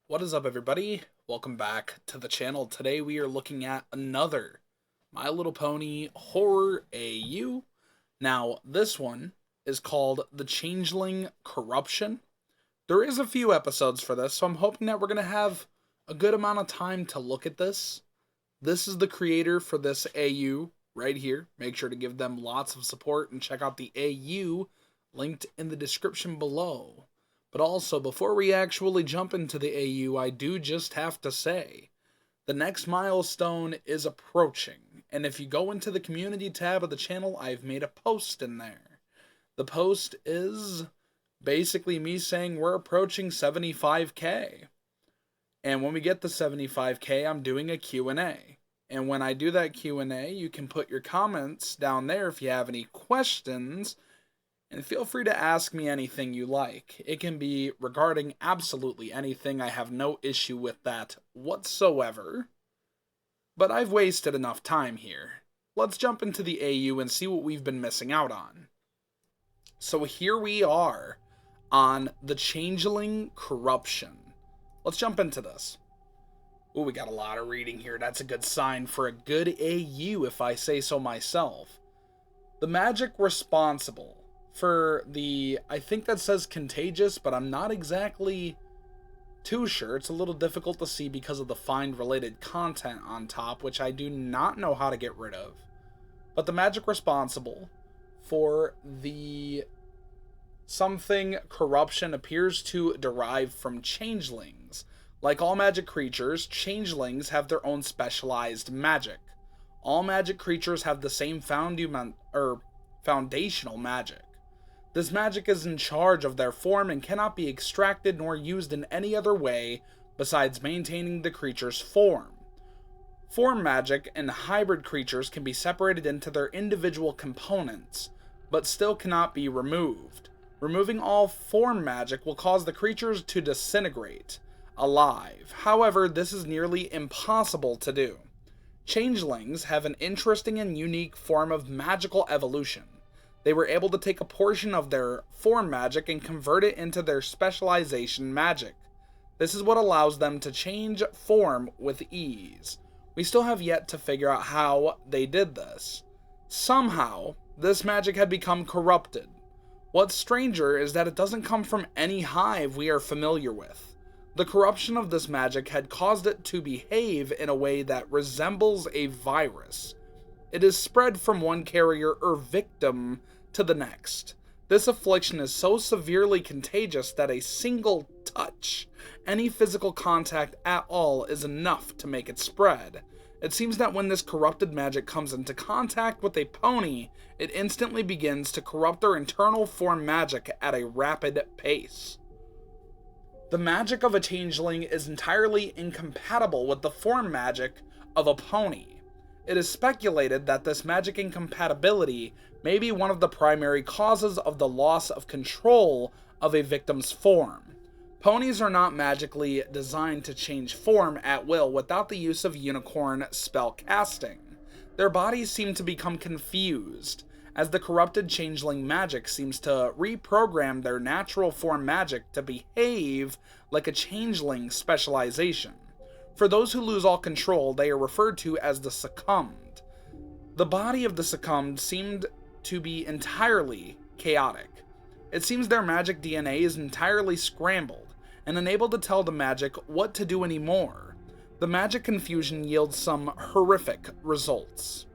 What is up, everybody? Welcome back to the channel. Today we are looking at another My Little Pony Horror AU. Now, this one is called The Changling Corruption. There is a few episodes for this, so I'm hoping that we're going to have a good amount of time to look at this. This is the creator for this AU right here. Make sure to give them lots of support and check out the AU linked in the description below. But also, before we actually jump into the AU, I do just have to say, the next milestone is approaching. And if you go into the community tab of the channel, I've made a post in there. The post is basically me saying we're approaching 75k. And when we get to 75k, I'm doing a Q&A. And when I do that Q&A, you can put your comments down there if you have any questions. And feel free to ask me anything you like. It can be regarding absolutely anything. I have no issue with that whatsoever. But I've wasted enough time here. Let's jump into the AU and see what we've been missing out on. So here we are on the Changling Corruption. Let's jump into this. Ooh, we got a lot of reading here. That's a good sign for a good AU, if I say so myself. The magic responsible for the, I think that says contagious, but I'm not exactly too sure. It's a little difficult to see because of the find related content on top, which I do not know how to get rid of. But the magic responsible for the something corruption appears to derive from changelings. Like all magic creatures, changelings have their own specialized magic. All magic creatures have the same foundational magic. This magic is in charge of their form and cannot be extracted nor used in any other way besides maintaining the creature's form. Form magic and hybrid creatures can be separated into their individual components, but still cannot be removed. Removing all form magic will cause the creatures to disintegrate alive. However, this is nearly impossible to do. Changelings have an interesting and unique form of magical evolution. They were able to take a portion of their form magic and convert it into their specialization magic. This is what allows them to change form with ease. We still have yet to figure out how they did this. Somehow, this magic had become corrupted. What's stranger is that it doesn't come from any hive we are familiar with. The corruption of this magic had caused it to behave in a way that resembles a virus. It is spread from one carrier or victim to the next. This affliction is so severely contagious that a single touch, any physical contact at all, is enough to make it spread. It seems that when this corrupted magic comes into contact with a pony, it instantly begins to corrupt their internal form magic at a rapid pace. The magic of a changeling is entirely incompatible with the form magic of a pony. It is speculated that this magic incompatibility may be one of the primary causes of the loss of control of a victim's form. Ponies are not magically designed to change form at will without the use of unicorn spell casting. Their bodies seem to become confused, as the corrupted changeling magic seems to reprogram their natural form magic to behave like a changeling specialization. For those who lose all control, they are referred to as the succumbed. The body of the succumbed seemed to be entirely chaotic. It seems their magic DNA is entirely scrambled and unable to tell the magic what to do anymore. The magic confusion yields some horrific results.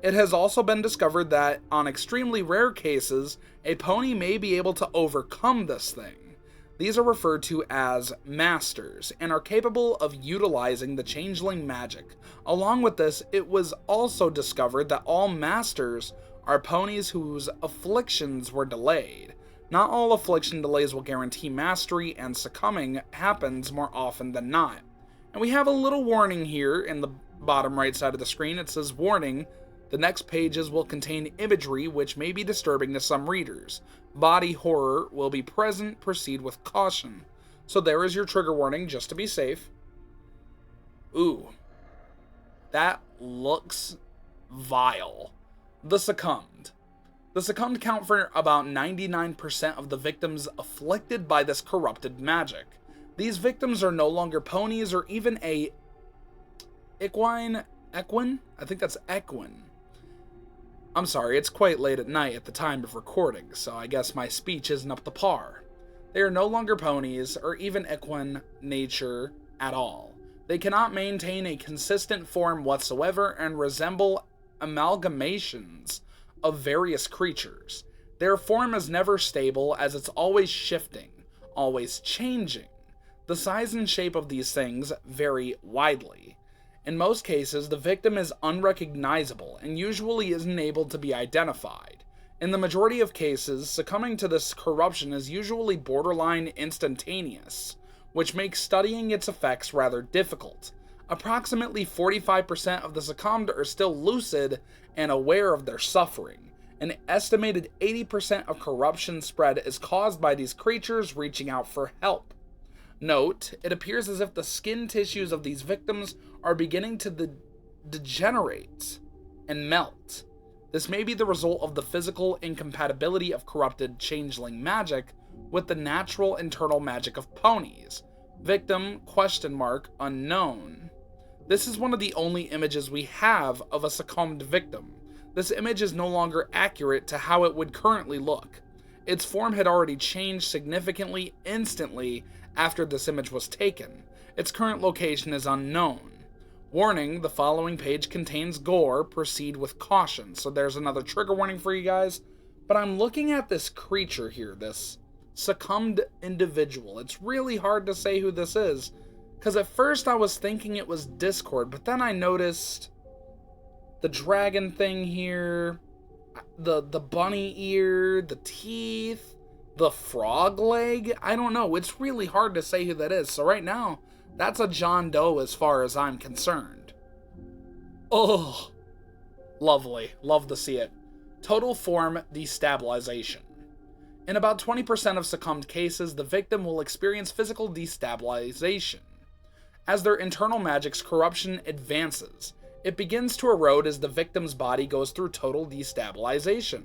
It has also been discovered that, on extremely rare cases, a pony may be able to overcome this thing. These are referred to as masters, and are capable of utilizing the changeling magic. Along with this, it was also discovered that all masters are ponies whose afflictions were delayed. Not all affliction delays will guarantee mastery, and succumbing happens more often than not. And we have a little warning here in the bottom right side of the screen. It says, "Warning, the next pages will contain imagery which may be disturbing to some readers. Body horror will be present. Proceed with caution." So there is your trigger warning, just to be safe. Ooh. That looks vile. The succumbed. The succumbed count for about 99% of the victims afflicted by this corrupted magic. These victims are no longer ponies or even a equine? I think that's equine. I'm sorry, it's quite late at night at the time of recording, so I guess my speech isn't up to par. They are no longer ponies or even equine nature at all. They cannot maintain a consistent form whatsoever and resemble amalgamations of various creatures. Their form is never stable as it's always shifting, always changing. The size and shape of these things vary widely. In most cases, the victim is unrecognizable and usually isn't able to be identified. In the majority of cases, succumbing to this corruption is usually borderline instantaneous, which makes studying its effects rather difficult. Approximately 45% of the succumbed are still lucid and aware of their suffering. An estimated 80% of corruption spread is caused by these creatures reaching out for help. Note, it appears as if the skin tissues of these victims are beginning to degenerate and melt. This may be the result of the physical incompatibility of corrupted changeling magic with the natural internal magic of ponies. Victim, ? Unknown. This is one of the only images we have of a succumbed victim. This image is no longer accurate to how it would currently look. Its form had already changed significantly instantly after this image was taken. Its current location is unknown. Warning, the following page contains gore. Proceed with caution. So there's another trigger warning for you guys. But I'm looking at this creature here, this succumbed individual. It's really hard to say who this is, because at first I was thinking it was Discord, but then I noticed the dragon thing here, the bunny ear, the teeth, the frog leg. I don't know. It's really hard to say who that is. So right now, that's a John Doe as far as I'm concerned. Oh, lovely. Love to see it. Total form destabilization. In about 20% of succumbed cases, the victim will experience physical destabilization. As their internal magic's corruption advances, it begins to erode as the victim's body goes through total destabilization.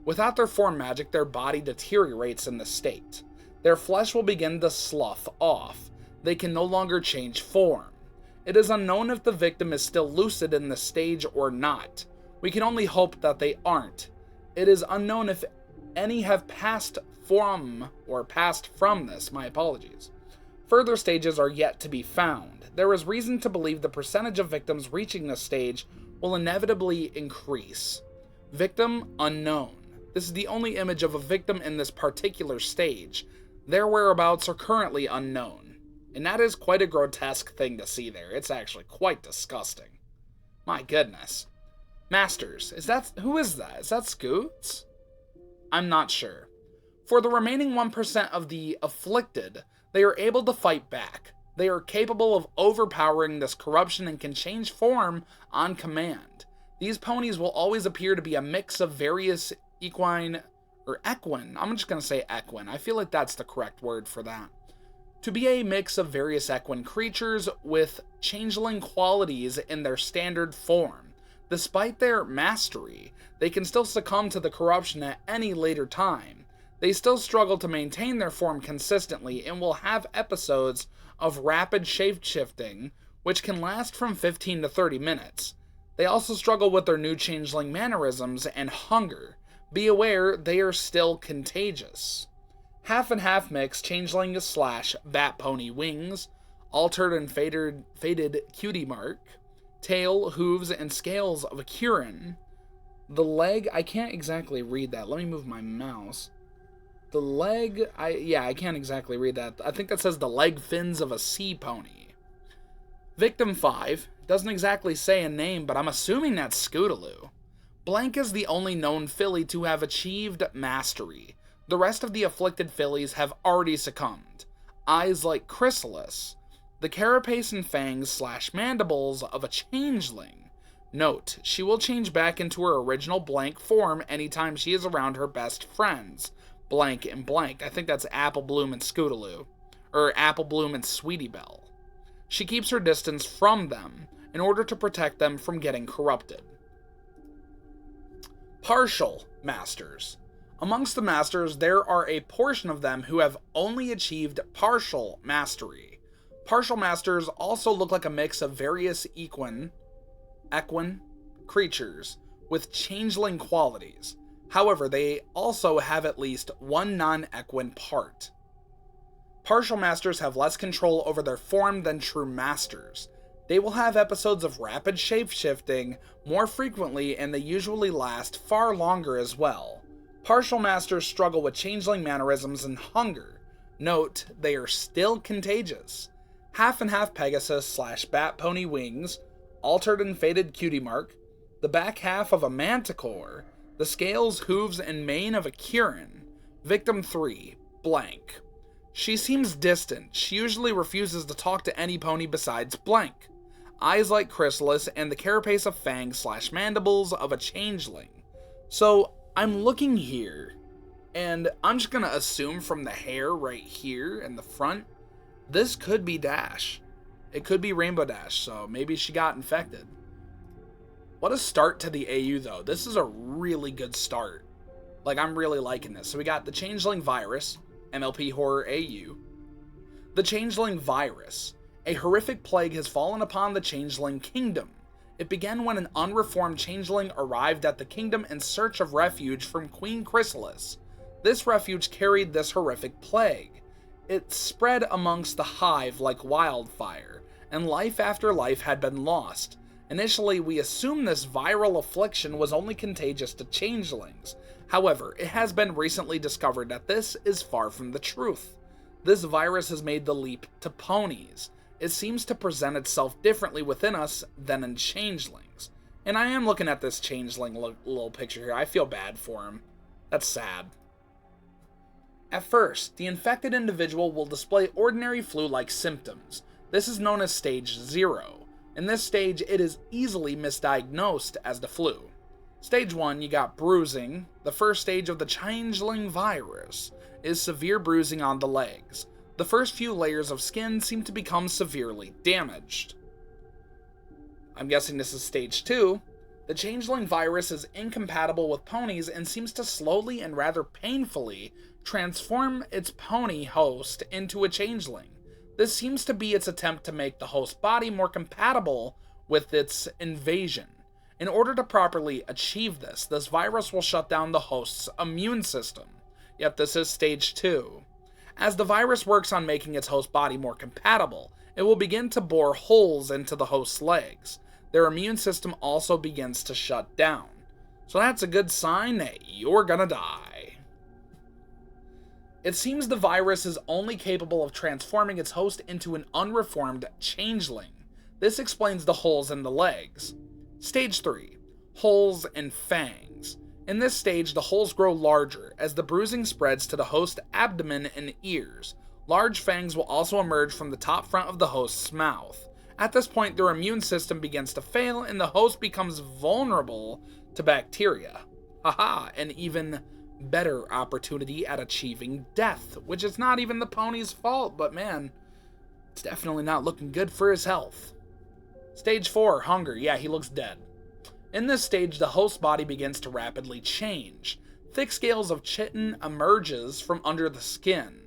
Without their form magic, their body deteriorates in this state. Their flesh will begin to slough off. They can no longer change form. It is unknown if the victim is still lucid in this stage or not. We can only hope that they aren't. It is unknown if any have passed from this. My apologies. Further stages are yet to be found. There is reason to believe the percentage of victims reaching this stage will inevitably increase. Victim unknown. This is the only image of a victim in this particular stage. Their whereabouts are currently unknown. And that is quite a grotesque thing to see there. It's actually quite disgusting. My goodness. Masters, who is that? Is that Scoots? I'm not sure. For the remaining 1% of the afflicted, they are able to fight back. They are capable of overpowering this corruption and can change form on command. These ponies will always appear to be a mix of various equine. I'm just going to say equine. I feel like that's the correct word for that. To be a mix of various equine creatures with changeling qualities in their standard form. Despite their mastery, they can still succumb to the corruption at any later time. They still struggle to maintain their form consistently and will have episodes of rapid shape-shifting, which can last from 15 to 30 minutes. They also struggle with their new changeling mannerisms and hunger. Be aware, they are still contagious. Half and half mix changeling / bat pony wings, altered and faded cutie mark, tail, hooves, and scales of Equestrian. The leg, I can't exactly read that. Let me move my mouse. The leg, I can't exactly read that. I think that says the leg fins of a sea pony. Victim 5, doesn't exactly say a name, but I'm assuming that's Scootaloo. Blank is the only known filly to have achieved mastery. The rest of the afflicted fillies have already succumbed. Eyes like chrysalis. The carapace and fangs / mandibles of a changeling. Note, she will change back into her original blank form anytime she is around her best friends. Blank and blank. I think that's Apple Bloom and Scootaloo. Or Apple Bloom and Sweetie Belle. She keeps her distance from them in order to protect them from getting corrupted. Partial Masters. Amongst the masters, there are a portion of them who have only achieved partial mastery. Partial masters also look like a mix of various equine creatures with changeling qualities. However, they also have at least one non-equine part. Partial masters have less control over their form than true masters. They will have episodes of rapid shape-shifting more frequently, and they usually last far longer as well. Partial masters struggle with changeling mannerisms and hunger. Note, they are still contagious. Half and half Pegasus / bat pony wings, altered and faded cutie mark, the back half of a manticore, the scales, hooves, and mane of a Kieran. Victim 3, blank. She seems distant. She usually refuses to talk to any pony besides blank. Eyes like Chrysalis, and the carapace of Fangs / mandibles of a changeling. So, I'm looking here, and I'm just gonna assume from the hair right here in the front, this could be Dash. It could be Rainbow Dash, so maybe she got infected. What a start to the AU, though. This is a really good start. Like, I'm really liking this. So we got the Changeling virus, MLP Horror AU. The Changeling virus. A horrific plague has fallen upon the Changeling kingdom. It began when an unreformed changeling arrived at the kingdom in search of refuge from Queen Chrysalis. This refuge carried this horrific plague. It spread amongst the hive like wildfire, and life after life had been lost. Initially, we assumed this viral affliction was only contagious to changelings. However, it has been recently discovered that this is far from the truth. This virus has made the leap to ponies. It seems to present itself differently within us than in changelings. And I am looking at this changeling little picture here. I feel bad for him. That's sad. At first, the infected individual will display ordinary flu-like symptoms. This is known as stage 0. In this stage, it is easily misdiagnosed as the flu. Stage 1, you got bruising. The first stage of the changeling virus is severe bruising on the legs. The first few layers of skin seem to become severely damaged. I'm guessing this is stage 2. The changeling virus is incompatible with ponies and seems to slowly and rather painfully transform its pony host into a changeling. This seems to be its attempt to make the host body more compatible with its invasion. In order to properly achieve this, this virus will shut down the host's immune system. Yep, this is stage 2. As the virus works on making its host body more compatible, it will begin to bore holes into the host's legs. Their immune system also begins to shut down. So that's a good sign that you're gonna die. It seems the virus is only capable of transforming its host into an unreformed changeling. This explains the holes in the legs. Stage 3. Holes and fangs. In this stage, the holes grow larger as the bruising spreads to the host's abdomen and ears. Large fangs will also emerge from the top front of the host's mouth. At this point, their immune system begins to fail and the host becomes vulnerable to bacteria. Haha, an even better opportunity at achieving death, which is not even the pony's fault, but man, it's definitely not looking good for his health. Stage 4, hunger. Yeah, he looks dead. In this stage, the host body begins to rapidly change. Thick scales of chitin emerges from under the skin.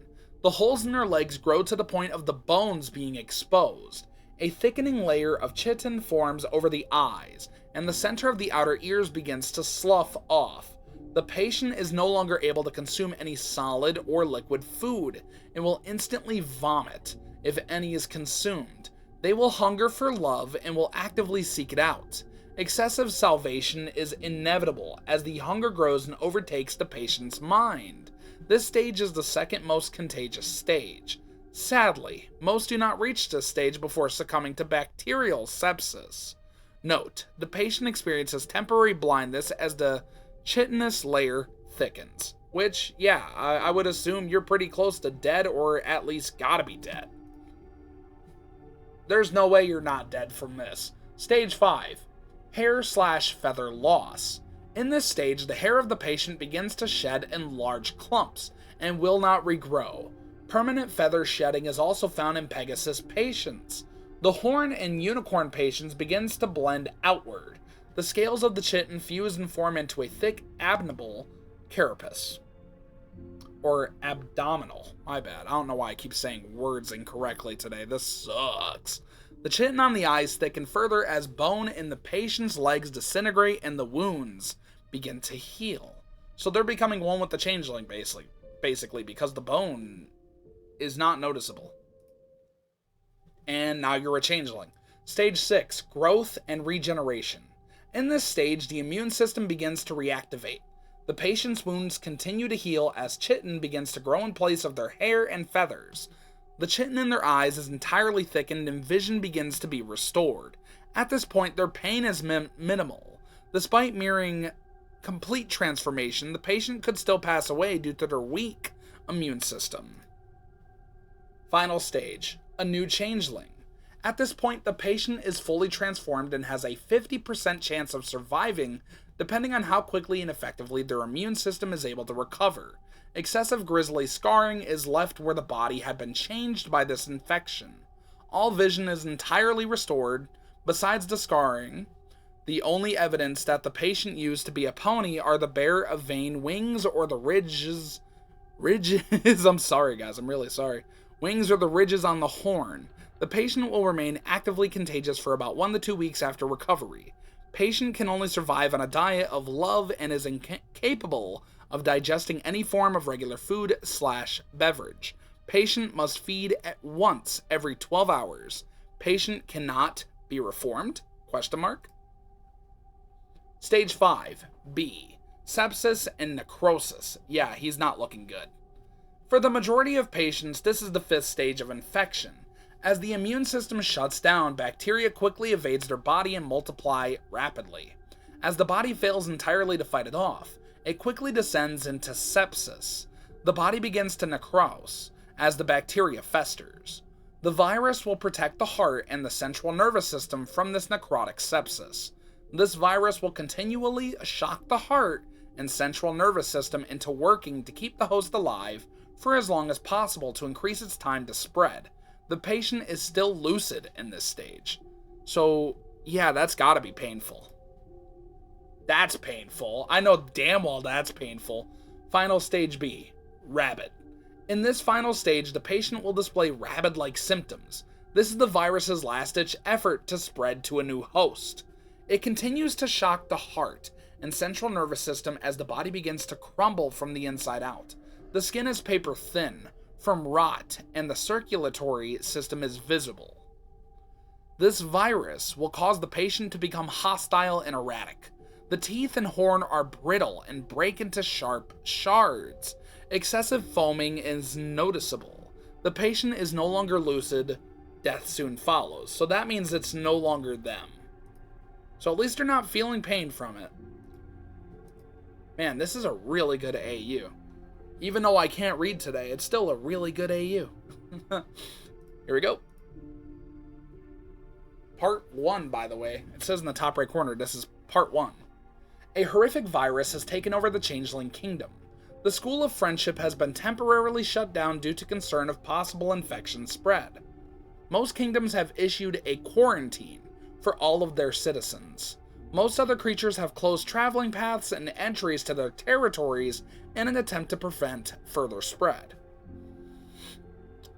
The holes in their legs grow to the point of the bones being exposed. A thickening layer of chitin forms over the eyes, and the center of the outer ears begins to slough off. The patient is no longer able to consume any solid or liquid food, and will instantly vomit if any is consumed. They will hunger for love and will actively seek it out. Excessive salivation is inevitable as the hunger grows and overtakes the patient's mind. This stage is the second most contagious stage. Sadly, most do not reach this stage before succumbing to bacterial sepsis. Note, the patient experiences temporary blindness as the chitinous layer thickens. Which, yeah, I would assume you're pretty close to dead, or at least gotta be dead. There's no way you're not dead from this. Stage 5. Hair/feather loss. In this stage, the hair of the patient begins to shed in large clumps and will not regrow. Permanent feather shedding is also found in Pegasus patients. The horn and unicorn patients begins to blend outward. The scales of the chitin fuse and form into a thick, abnormal carapace. Or abdominal. My bad. I don't know why I keep saying words incorrectly today. This sucks. The chitin on the eyes thicken further as bone in the patient's legs disintegrate and the wounds begin to heal. So they're becoming one with the changeling, basically, because the bone is not noticeable. And now you're a changeling. Stage 6, growth and regeneration. In this stage, the immune system begins to reactivate. The patient's wounds continue to heal as chitin begins to grow in place of their hair and feathers. The chitin in their eyes is entirely thickened and vision begins to be restored. At this point, their pain is minimal. Despite mirroring complete transformation, the patient could still pass away due to their weak immune system. Final stage, a new changeling. At this point, the patient is fully transformed and has a 50% chance of surviving, depending on how quickly and effectively their immune system is able to recover. Excessive grisly scarring is left where the body had been changed by this infection. All vision is entirely restored. Besides the scarring, the only evidence that the patient used to be a pony are the bare of vein wings or the ridges, I'm sorry guys, I'm really sorry. Wings or the ridges on the horn. The patient will remain actively contagious for about 1 to 2 weeks after recovery. Patient can only survive on a diet of love and is incapable of digesting any form of regular food/beverage. Patient must feed at once every 12 hours. Patient cannot be reformed? ? Stage 5, B. Sepsis and necrosis. Yeah, he's not looking good. For the majority of patients, this is the 5th stage of infection. As the immune system shuts down, bacteria quickly evades their body and multiply rapidly. As the body fails entirely to fight it off, it quickly descends into sepsis. The body begins to necrose as the bacteria festers. The virus will protect the heart and the central nervous system from this necrotic sepsis. This virus will continually shock the heart and central nervous system into working to keep the host alive for as long as possible to increase its time to spread. The patient is still lucid in this stage. So, yeah, that's gotta be painful. That's painful. I know damn well that's painful. Final stage B, Rabid. In this final stage, the patient will display rabid-like symptoms. This is the virus's last-ditch effort to spread to a new host. It continues to shock the heart and central nervous system as the body begins to crumble from the inside out. The skin is paper thin from rot, and the circulatory system is visible. This virus will cause the patient to become hostile and erratic. The teeth and horn are brittle and break into sharp shards. Excessive foaming is noticeable. The patient is no longer lucid. Death soon follows. So that means it's no longer them. So at least they're not feeling pain from it. Man, this is a really good AU. Even though I can't read today, it's still a really good AU. Here we go. Part 1, by the way. It says in the top right corner, this is Part 1. A horrific virus has taken over the Changeling Kingdom. The School of Friendship has been temporarily shut down due to concern of possible infection spread. Most kingdoms have issued a quarantine for all of their citizens. Most other creatures have closed traveling paths and entries to their territories in an attempt to prevent further spread.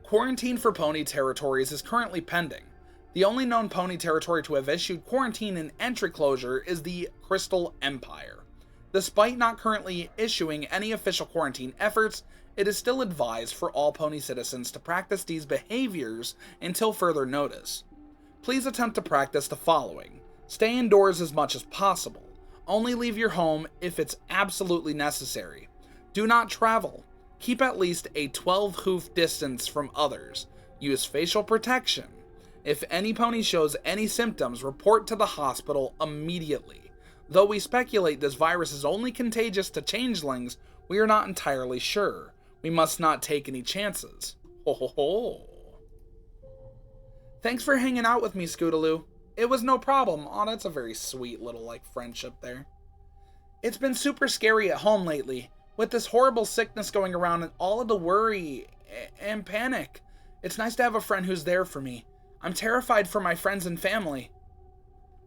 Quarantine for pony territories is currently pending. The only known pony territory to have issued quarantine and entry closure is the Crystal Empire. Despite not currently issuing any official quarantine efforts, it is still advised for all pony citizens to practice these behaviors until further notice. Please attempt to practice the following. Stay indoors as much as possible. Only leave your home if it's absolutely necessary. Do not travel. Keep at least a 12-hoof distance from others. Use facial protection. If any pony shows any symptoms, report to the hospital immediately. Though we speculate this virus is only contagious to changelings, we are not entirely sure. We must not take any chances. Ho ho ho. Thanks for hanging out with me, Scootaloo. It was no problem. Oh, that's a very sweet little, friendship there. It's been super scary at home lately, with this horrible sickness going around and all of the worry and panic. It's nice to have a friend who's there for me. I'm terrified for my friends and family.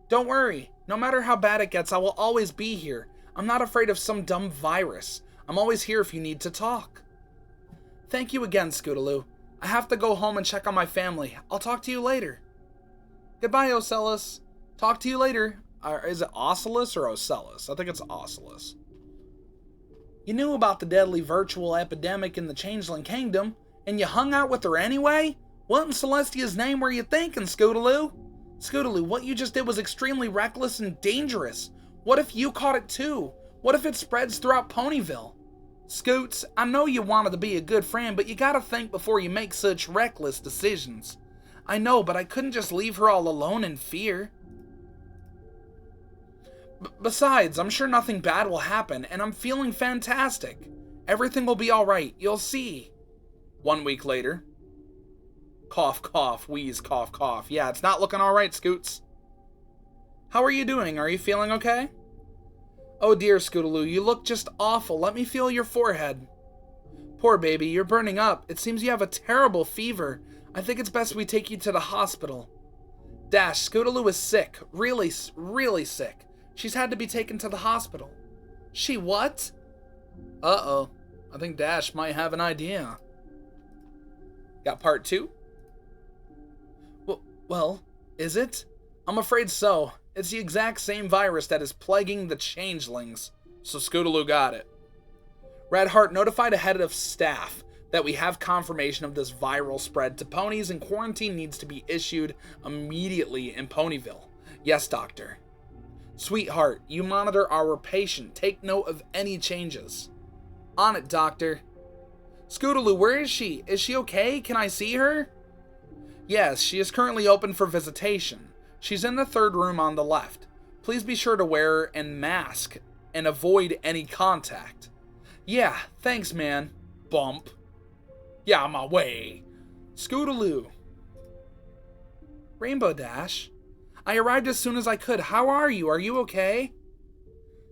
Don't worry. No matter how bad it gets, I will always be here. I'm not afraid of some dumb virus. I'm always here if you need to talk. Thank you again, Scootaloo. I have to go home and check on my family. I'll talk to you later. Goodbye, Ocellus. Talk to you later. Is it Ocellus or Ocellus? I think it's Ocellus. You knew about the deadly virtual epidemic in the Changeling Kingdom, and you hung out with her anyway? What in Celestia's name were you thinking, Scootaloo? Scootaloo, what you just did was extremely reckless and dangerous. What if you caught it too? What if it spreads throughout Ponyville? Scoots, I know you wanted to be a good friend, but you gotta think before you make such reckless decisions. I know, but I couldn't just leave her all alone in fear. Besides, I'm sure nothing bad will happen, and I'm feeling fantastic. Everything will be alright, you'll see. 1 week later. Cough, cough, wheeze, cough, cough. Yeah, it's not looking alright, Scoots. How are you doing? Are you feeling okay? Oh dear, Scootaloo, you look just awful. Let me feel your forehead. Poor baby, you're burning up. It seems you have a terrible fever. I think it's best we take you to the hospital. Dash, Scootaloo is sick. Really, really sick. She's had to be taken to the hospital. She what? Uh-oh. I think Dash might have an idea. Got part 2? Well, is it? I'm afraid so. It's the exact same virus that is plaguing the changelings. So Scootaloo got it. Redheart notified ahead of staff that we have confirmation of this viral spread to ponies and quarantine needs to be issued immediately in Ponyville. Yes, doctor. Sweetheart, you monitor our patient. Take note of any changes. On it, doctor. Scootaloo, where is she? Is she okay? Can I see her? Yes, she is currently open for visitation. She's in the 3rd room on the left. Please be sure to wear a mask and avoid any contact. Yeah, thanks, man. Bump. Yeah, on my way. Scootaloo. Rainbow Dash. I arrived as soon as I could. How are you? Are you okay?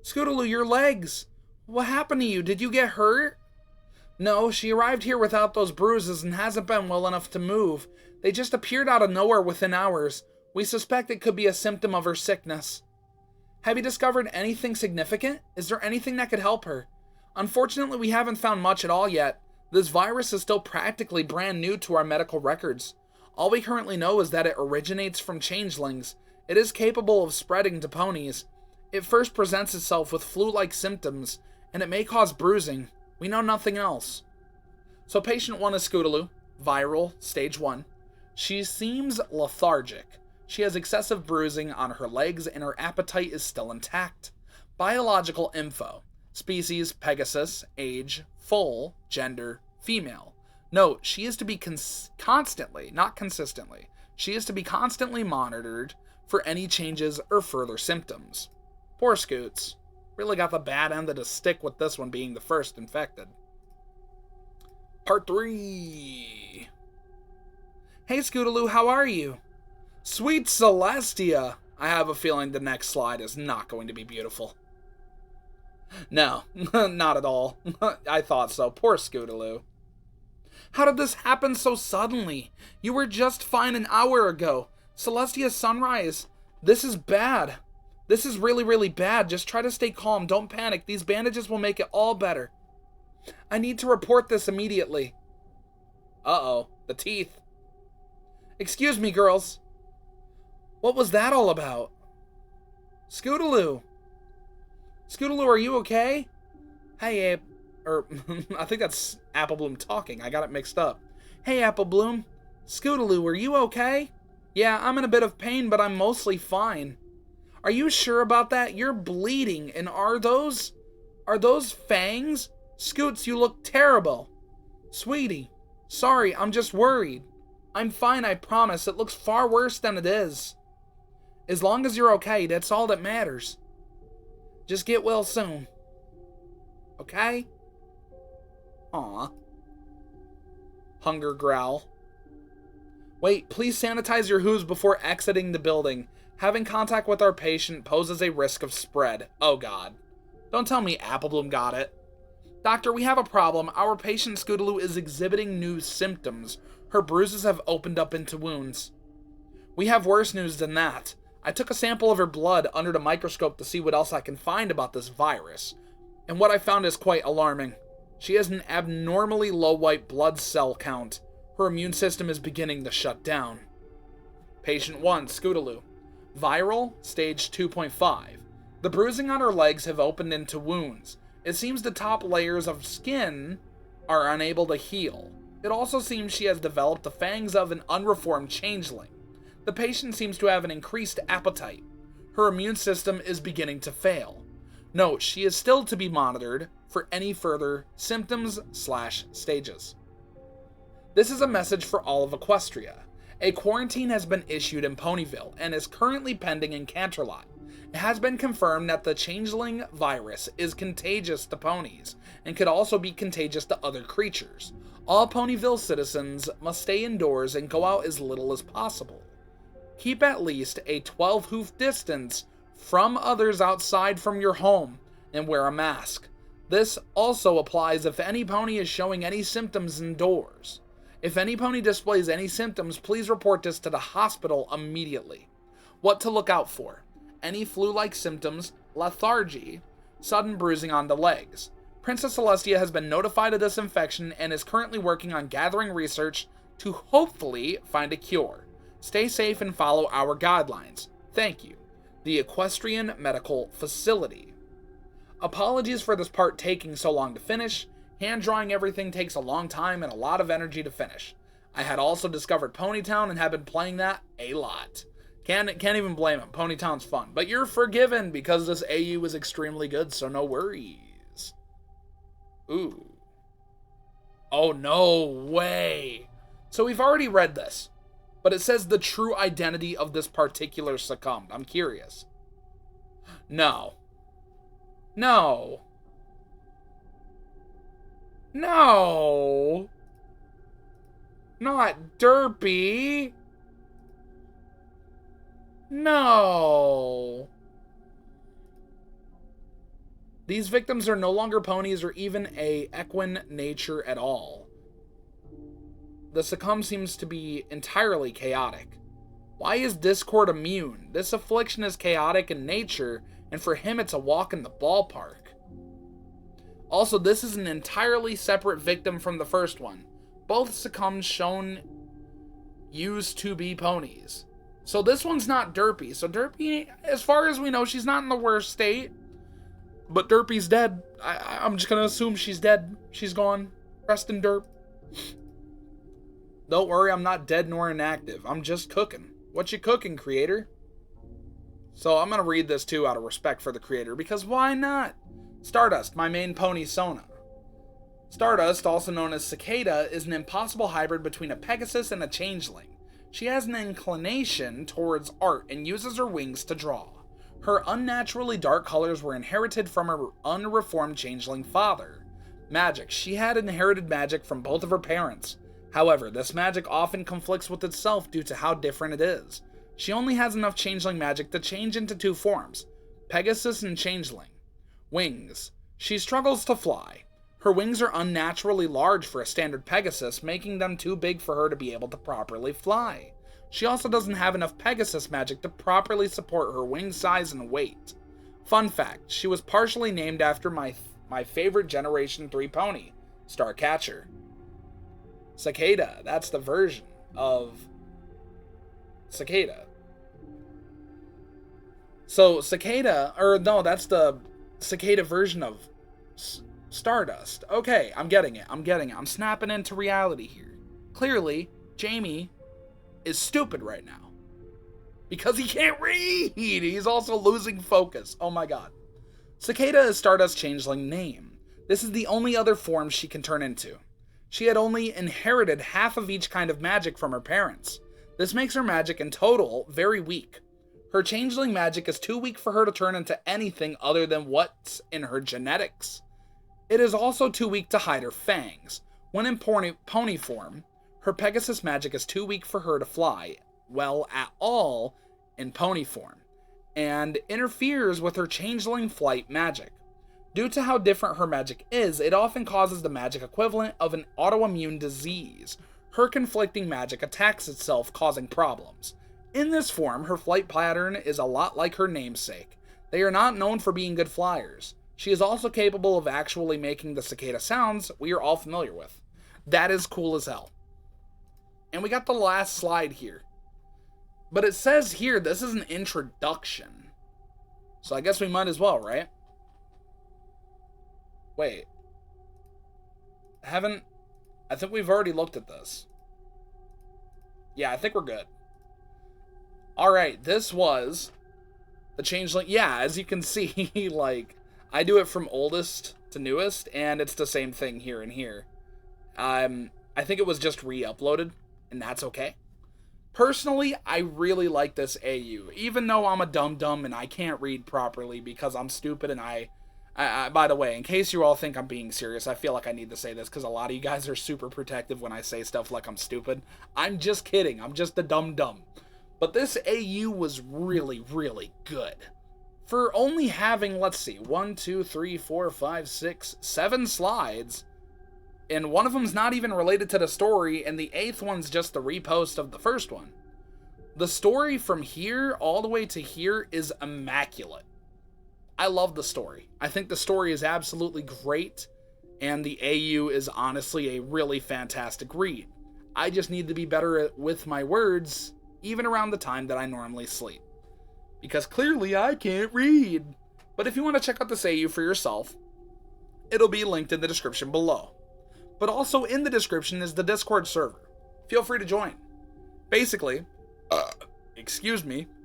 Scootaloo, your legs. What happened to you? Did you get hurt? No, she arrived here without those bruises and hasn't been well enough to move. They just appeared out of nowhere within hours. We suspect it could be a symptom of her sickness. Have you discovered anything significant? Is there anything that could help her? Unfortunately, we haven't found much at all yet. This virus is still practically brand new to our medical records. All we currently know is that it originates from changelings. It is capable of spreading to ponies. It first presents itself with flu-like symptoms, and it may cause bruising. We know nothing else. So patient 1 is Scootaloo, viral, stage 1. She seems lethargic. She has excessive bruising on her legs and her appetite is still intact. Biological info. Species, Pegasus. Age, full. Gender, female. Note, she is to be constantly, not consistently, she is to be constantly monitored for any changes or further symptoms. Poor Scoots. Really got the bad end of the stick with this one being the first infected. Part 3. Hey Scootaloo, how are you? Sweet Celestia! I have a feeling the next slide is not going to be beautiful. No, not at all. I thought so. Poor Scootaloo. How did this happen so suddenly? You were just fine an hour ago. Celestia Sunrise. This is bad. This is really, really bad. Just try to stay calm. Don't panic. These bandages will make it all better. I need to report this immediately. Uh-oh. The teeth. Excuse me, girls. What was that all about? Scootaloo. Scootaloo, are you okay? Hey, I think that's Apple Bloom talking. I got it mixed up. Hey, Apple Bloom. Scootaloo, are you okay? Yeah, I'm in a bit of pain, but I'm mostly fine. Are you sure about that? You're bleeding, and are those fangs? Scoots, you look terrible. Sweetie, sorry, I'm just worried. I'm fine, I promise. It looks far worse than it is. As long as you're okay, that's all that matters. Just get well soon. Okay? Aw. Hunger growl. Wait, please sanitize your hooves before exiting the building. Having contact with our patient poses a risk of spread. Oh god. Don't tell me Apple Bloom got it. Doctor, we have a problem. Our patient Scootaloo is exhibiting new symptoms. Her bruises have opened up into wounds. We have worse news than that. I took a sample of her blood under the microscope to see what else I can find about this virus. And what I found is quite alarming. She has an abnormally low white blood cell count. Her immune system is beginning to shut down. Patient 1, Scootaloo. Viral, stage 2.5. The bruising on her legs have opened into wounds. It seems the top layers of skin are unable to heal. It also seems she has developed the fangs of an unreformed changeling. The patient seems to have an increased appetite. Her immune system is beginning to fail. Note, she is still to be monitored for any further symptoms/stages. This is a message for all of Equestria. A quarantine has been issued in Ponyville and is currently pending in Canterlot. It has been confirmed that the Changeling virus is contagious to ponies and could also be contagious to other creatures. All Ponyville citizens must stay indoors and go out as little as possible. Keep at least a 12-hoof distance from others outside from your home and wear a mask. This also applies if any pony is showing any symptoms indoors. If any pony displays any symptoms, please report this to the hospital immediately. What to look out for: any flu-like symptoms, lethargy, sudden bruising on the legs. Princess Celestia has been notified of this infection and is currently working on gathering research to hopefully find a cure. Stay safe and follow our guidelines. Thank you. The Equestrian Medical Facility. Apologies for this part taking so long to finish. Hand drawing everything takes a long time and a lot of energy to finish. I had also discovered Ponytown and have been playing that a lot. Can't even blame him. Ponytown's fun. But you're forgiven because this AU is extremely good, so no worries. Ooh. Oh, no way. So we've already read this, but it says the true identity of this particular succumbed. I'm curious. No. No. No. Not Derpy. No. These victims are no longer ponies or even a equine nature at all. The succumb seems to be entirely chaotic. Why is Discord immune? This affliction is chaotic in nature, and for him it's a walk in the ballpark. Also, this is an entirely separate victim from the first one. Both succumbed shown used to be ponies. So this one's not Derpy. So Derpy, as far as we know, she's not in the worst state. But Derpy's dead. I'm just going to assume she's dead. She's gone. Rest in derp. Don't worry, I'm not dead nor inactive. I'm just cooking. What you cooking, creator? So I'm going to read this too out of respect for the creator, because why not? Stardust, my main pony Sona. Stardust, also known as Cicada, is an impossible hybrid between a Pegasus and a Changeling. She has an inclination towards art and uses her wings to draw. Her unnaturally dark colors were inherited from her unreformed Changeling father. Magic. She had inherited magic from both of her parents. However, this magic often conflicts with itself due to how different it is. She only has enough Changeling magic to change into two forms, Pegasus and Changeling. Wings. She struggles to fly. Her wings are unnaturally large for a standard Pegasus, making them too big for her to be able to properly fly. She also doesn't have enough Pegasus magic to properly support her wing size and weight. Fun fact, she was partially named after my favorite Generation 3 pony, Starcatcher. Cicada, that's the version of Cicada. So Cicada, or no, that's the Cicada version of Stardust. Okay, I'm getting it. I'm snapping into reality here. Clearly, Jxmie is stupid right now. Because he can't read! He's also losing focus. Oh my god. Cicada is Stardust's changeling name. This is the only other form she can turn into. She had only inherited half of each kind of magic from her parents. This makes her magic in total very weak. Her changeling magic is too weak for her to turn into anything other than what's in her genetics. It is also too weak to hide her fangs. When in pony form, her Pegasus magic is too weak for her to fly well at all in pony form, and interferes with her changeling flight magic. Due to how different her magic is, it often causes the magic equivalent of an autoimmune disease. Her conflicting magic attacks itself, causing problems. In this form, her flight pattern is a lot like her namesake. They are not known for being good flyers. She is also capable of actually making the cicada sounds we are all familiar with. That is cool as hell. And we got the last slide here. But it says here, this is an introduction. So I guess we might as well, right? Wait. I think we've already looked at this. Yeah, I think we're good. Alright, this was the Changeling. Yeah, as you can see, like, I do it from oldest to newest, and it's the same thing here and here. I think it was just re-uploaded, and that's okay. Personally, I really like this AU, even though I'm a dum-dum and I can't read properly because I'm stupid and I by the way, in case you all think I'm being serious, I feel like I need to say this because a lot of you guys are super protective when I say stuff like I'm stupid. I'm just kidding. I'm just a dum-dum. But this AU was really, really good. For only having, let's see, 1, 2, 3, 4, 5, 6, 7 slides, and one of them's not even related to the story, and the 8th one's just the repost of the first one. The story from here all the way to here is immaculate. I love the story. I think the story is absolutely great, and the AU is honestly a really fantastic read. I just need to be better with my words, even around the time that I normally sleep. Because clearly I can't read. But if you want to check out this AU for yourself, it'll be linked in the description below. But also in the description is the Discord server. Feel free to join. Basically,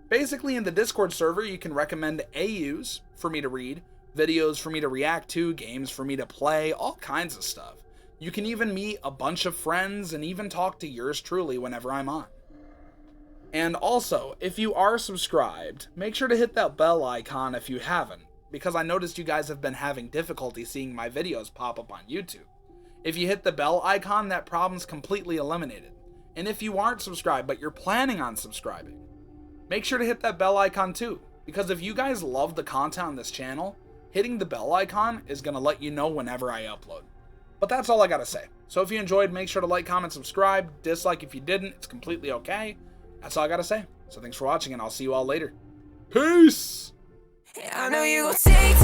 Basically, in the Discord server, you can recommend AUs for me to read, videos for me to react to, games for me to play, all kinds of stuff. You can even meet a bunch of friends and even talk to yours truly whenever I'm on. And also, if you are subscribed, make sure to hit that bell icon if you haven't, because I noticed you guys have been having difficulty seeing my videos pop up on YouTube. If you hit the bell icon, that problem's completely eliminated. And if you aren't subscribed, but you're planning on subscribing, make sure to hit that bell icon too, because if you guys love the content on this channel, hitting the bell icon is going to let you know whenever I upload. But that's all I got to say. So if you enjoyed, make sure to like, comment, subscribe, dislike if you didn't, it's completely okay. That's all I got to say. So thanks for watching, and I'll see you all later. Peace! I know you gon' take